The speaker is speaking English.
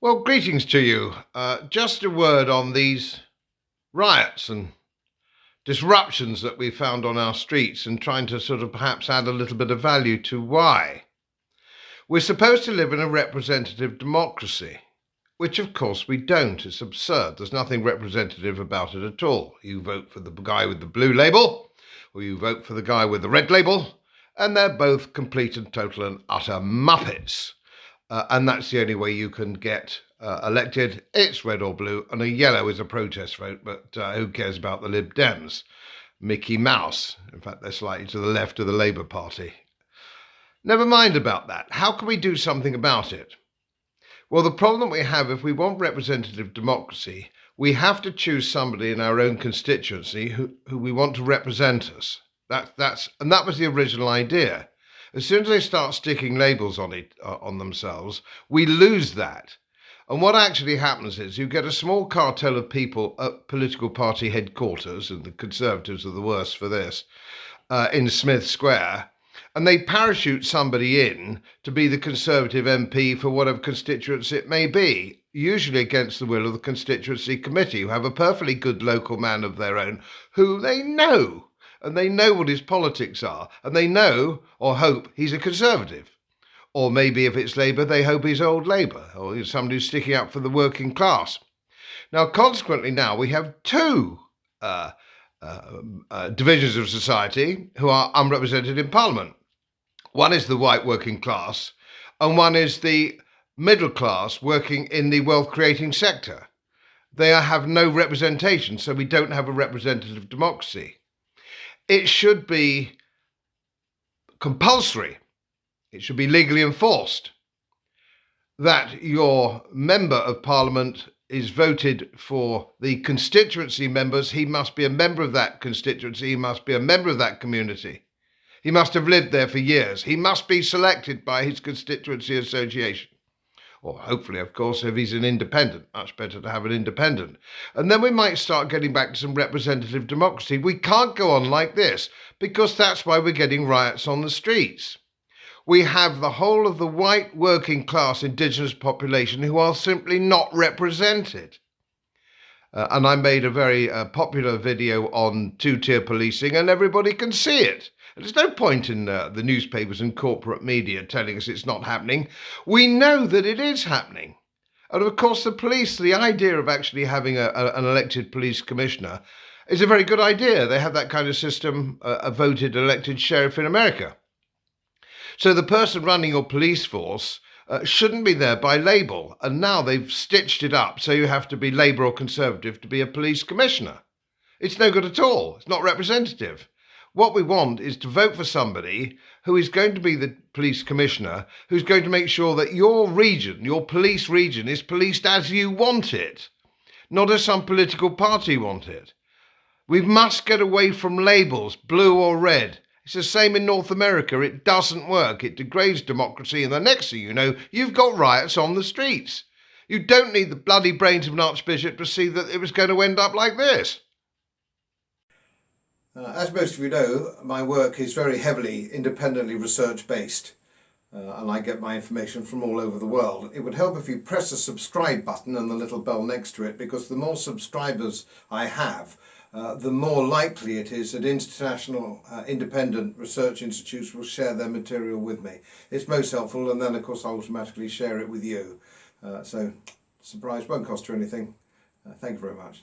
Well, greetings to you. Just a word on these riots and disruptions that we found on our streets and trying to sort of perhaps add a little bit of value to why. We're supposed to live in a representative democracy, which of course we don't. It's absurd. There's nothing representative about it at all. You vote for the guy with the blue label, or you vote for the guy with the red label, and they're both complete and total and utter muppets. And that's the only way you can get elected. It's red or blue, and a yellow is a protest vote, but who cares about the Lib Dems? Mickey Mouse. In fact, they're slightly to the left of the Labour Party. Never mind about that. How can we do something about it? Well, the problem we have, if we want representative democracy, we have to choose somebody in our own constituency who we want to represent us. And that was the original idea. As soon as they start sticking labels on themselves, we lose that. And what actually happens is you get a small cartel of people at political party headquarters, and the Conservatives are the worst for this, in Smith Square, and they parachute somebody in to be the Conservative MP for whatever constituency it may be, usually against the will of the constituency committee, who have a perfectly good local man of their own who they know. And they know what his politics are, and they know or hope he's a Conservative. Or maybe if it's Labour, they hope he's old Labour, or he's somebody who's sticking up for the working class. Now, consequently, now we have two divisions of society who are unrepresented in Parliament. One is the white working class, and one is the middle class working in the wealth-creating sector. They have no representation, so we don't have a representative democracy. It should be compulsory, it should be legally enforced, that your member of Parliament is voted for the constituency members. He must be a member of that constituency, he must be a member of that community. He must have lived there for years. He must be selected by his constituency association. Or hopefully, of course, if he's an independent, much better to have an independent. And then we might start getting back to some representative democracy. We can't go on like this, because that's why we're getting riots on the streets. We have the whole of the white working class indigenous population who are simply not represented. And I made a very popular video on two-tier policing, and everybody can see it. There's no point in the newspapers and corporate media telling us it's not happening. We know that it is happening. And of course, the police, the idea of actually having an elected police commissioner is a very good idea. They have that kind of system, a voted elected sheriff in America. So the person running your police force shouldn't be there by label. And now they've stitched it up so you have to be Labour or Conservative to be a police commissioner. It's no good at all. It's not representative. What we want is to vote for somebody who is going to be the police commissioner, who's going to make sure that your region, your police region, is policed as you want it, not as some political party want it. We must get away from labels, blue or red. It's the same in North America. It doesn't work. It degrades democracy, and the next thing you know, you've got riots on the streets. You don't need the bloody brains of an archbishop to see that it was going to end up like this. As most of you know, my work is very heavily independently research based, and I get my information from all over the world. It would help if you press the subscribe button and the little bell next to it, because the more subscribers I have, the more likely it is that international independent research institutes will share their material with me. It's most helpful, and then of course I automatically share it with you. So surprise, won't cost you anything. Thank you very much.